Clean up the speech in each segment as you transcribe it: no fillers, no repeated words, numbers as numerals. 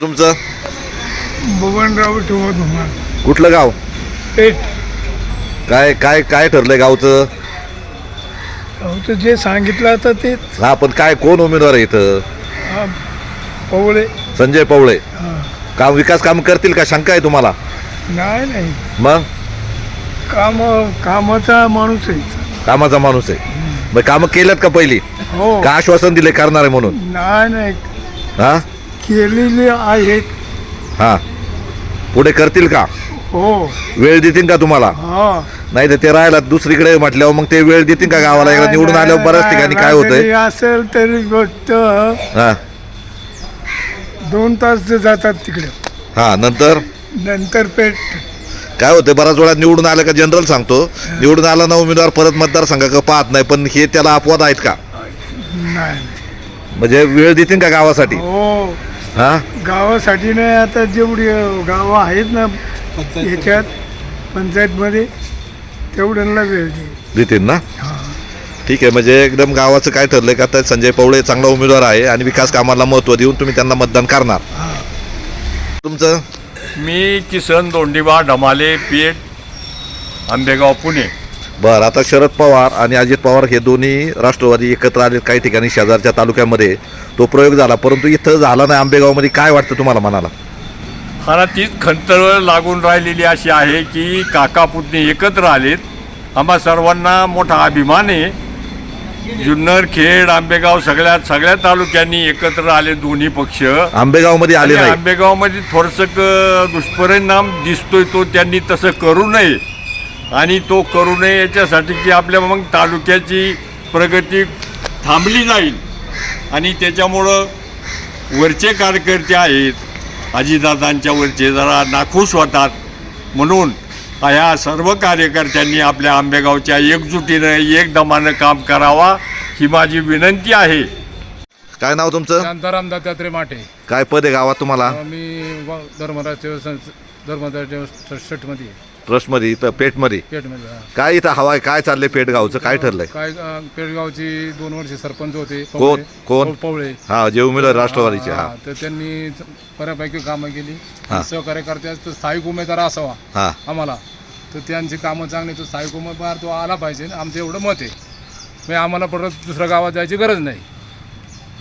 तुमचं बबनराव ठेवा धुमाळ कुठलं गाव? पेठ. काय काय काय ठरलंय गावचं? तर जे सांगितलं आता ते हा, पण काय कोण उमेदवार आहे इथं? पवळे. संजय पवळे. हा. काम विकास काम करतील का, शंका आहे तुम्हाला? नाही मग कामाचा माणूस आहे. कामाचा माणूस आहे. मग कामं केल्यात का पहिली? हो. का आश्वासन दिले करणार आहे म्हणून? नाही हा केलेली आहेत. हा, पुढे करतील का? हो. वेळ देतील का तुम्हाला? हा. नाही तर ते राहायला दुसरीकडे म्हटल्यावर मग ते वेळ देतील का गावाला? एकदा निवडून आल्यावर बऱ्याच ठिकाणी काय होतंय, असेल तरी गोष्ट हा 2 तास जातात तिकडे. हा, नंतर पेठ. काय होतं, बराच वेळा निवडून आलं का जनरल सांगतो, निवडून आला ना उमेदवार परत मतदारसंघाकडे पाहत नाही, पण हे त्याला अपवाद आहेत का? नाही. म्हणजे वेळ देतील का गावासाठी? हो. हा, गावासाठी नाही. आता जेवढी गावं आहेत ना याच्यात पंचायतमध्ये तेवढ्यांना वेळ देतील ना? हा. ठीक आहे. म्हणजे एकदम गावाचं काय ठरलंय का, तर संजय पवळे चांगला उमेदवार आहे आणि विकास कामाला महत्त्व देऊन तुम्ही त्यांना मतदान करणार. तुमचं? मी किसन दोंडीबा ढमाले पेठ आंबेगाव पुणे. बरं, आता शरद पवार आणि अजित पवार हे दोन्ही राष्ट्रवादी एकत्र आले काही ठिकाणी शेजारच्या तालुक्यामध्ये तो प्रयोग झाला, परंतु इथं झाला नाही आंबेगावमध्ये. काय वाटतं तुम्हाला मनाला? मला तीच खंत लागून राहिलेली अशी आहे की काका पुतणे एकत्र आलेत. आम्हा सर्वांना मोठा अभिमान आहे. जुन्नर, खेड, आंबेगाव सगळ्या तालुक्यांनी एकत्र आले दोन्ही पक्ष. आंबेगावमध्ये आले नाही. आंबेगावमध्ये थोडंसं दुष्परिणाम दिसतोय, तो त्यांनी तसं करू नये. आणि तो करू नये याच्यासाठी की आपल्या मग तालुक्याची प्रगती थांबली जाईल. आणि त्याच्यामुळं वरचे कार्यकर्ते आहेत अजितदादांच्या वरचे जरा नाखुश होतात. म्हणून ह्या सर्व कार्यकर्त्यांनी आपल्या आंबेगावच्या एकजुटीनं एकदमानं काम करावा ही माझी विनंती आहे. काय नाव तुमचं? शांताराम दत्तात्रय माटे. काय पद आहे गावात तुम्हाला? मी धर्मराज ट्रस्टमध्ये ट्रस्टमध्ये इथं पेठमध्ये. पेठमध्ये. काय इथं हवा आहे? काय चाललंय पेठगावचं? काय ठरलंय? काय पेठगावची 2 वर्ष सरपंच होते. कोण? पवळे. हा, जे उमेदवार राष्ट्रवादीचे. हा, तर त्यांनी बऱ्यापैकी कामं केली. हा. सहकार्य करतात. स्थायिक उमेदवार असावा हा, आम्हाला, तर त्यांची कामं चांगली. तो स्थायिक उमेदवार तो आला पाहिजे. आमचं एवढं मत आहे. म्हणजे आम्हाला परत दुसऱ्या गावात जायची गरज नाही.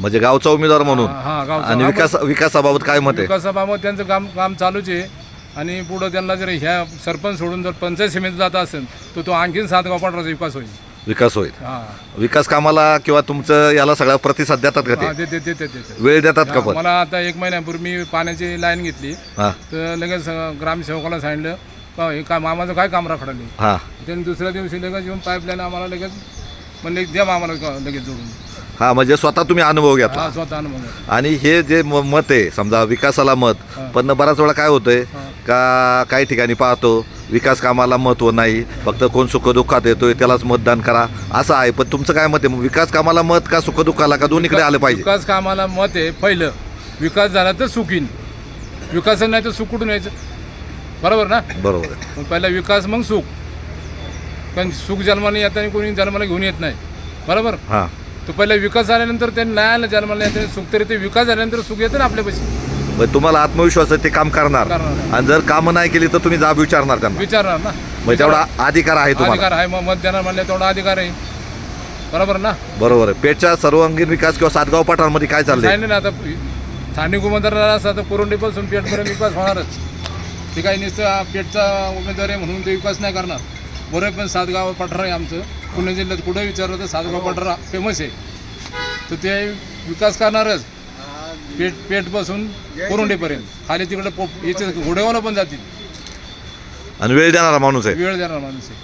म्हणजे गावचा उमेदवार म्हणून. हा, गावचा. आणि विकासाबाबत काय मत आहे? विकासाबाबत त्यांचं काम चालूच आहे. आणि पुढं त्यांना जर ह्या सरपंच सोडून जर पंचायत समिती जात असेल तर तो आणखीन 7 गाव पाटराचा विकास होईल. हा, विकास कामाला किंवा तुमचं याला सगळा प्रतिसाद देतात का ते? देते. वेळ देतात का? पण मला आता 1 महिन्यापूर्वी मी पाण्याची लाईन घेतली. हा, तर लगेच ग्रामसेवकाला सांगितलं का हे काम आम्हाला काय काम राखडले. हा, त्यांनी दुसऱ्या दिवशी लगेच येऊन पाईपलाईन आम्हाला लगेच म्हणले द्या आम्हाला लगेच जोडून. हा, म्हणजे स्वतः तुम्ही अनुभव घेतला. स्वतः अनुभव. आणि हे जे मत आहे समजा विकासाला मत, पण बराच वेळा काय होतंय का काही ठिकाणी पाहतो विकास कामाला महत्त्व नाही, फक्त कोण सुखदुःखात येतोय त्यालाच मतदान करा असं आहे. पण तुमचं काय मत आहे? विकास कामाला मत का सुखदुःखाला, का दोन्हीकडे आलं पाहिजे? विकास कामाला मत आहे. पहिलं विकास झाला तर सुखीन. विकास नाही तर सुख कुठून यायचं? बरोबर ना? बरोबर आहे. पहिला विकास मग सुख. कारण सुख जन्माने येताना कोणी जन्माला घेऊन येत नाही. बरोबर. हां, तो पहिला विकास झाल्यानंतर त्यांनी नाही आलं जन्माला येताना सुख, तरी ते विकास झाल्यानंतर सुख येतं ना आपल्यापाशी. मग तुम्हाला आत्मविश्वास आहे ते काम करणार. आणि जर कामं नाही केली तर तुम्ही जाब विचारणार त्यांना. विचारणार ना. मग तेवढा अधिकार आहे तुम्हाला. अधिकार आहे. मग मत देणार म्हणले तेवढा अधिकार आहे. बरोबर ना? बरोबर आहे. पेठच्या सर्वांगीण विकास किंवा 7 गाव पठारांमध्ये काय चाललंय? नाही ना. आता स्थानिक उमेदवार असता तर कोरोंडीपासून पेठपर्यंत विकास होणारच. ते काही नुसतं पेठचा उमेदवार आहे म्हणून ते विकास नाही करणार. बरोबर. पण 7 गाव पठार आहे आमचं पुणे जिल्ह्यात. कुठं विचारलं तर 7 गाव पठार फेमस आहे. तर ते विकास करणारच. पेठपासून कोरोंडीपर्यंत खाली तिकडे याचे घोडेवाला पण जातील. आणि वेळ देणारा माणूस आहे. वेळ देणार माणूस आहे.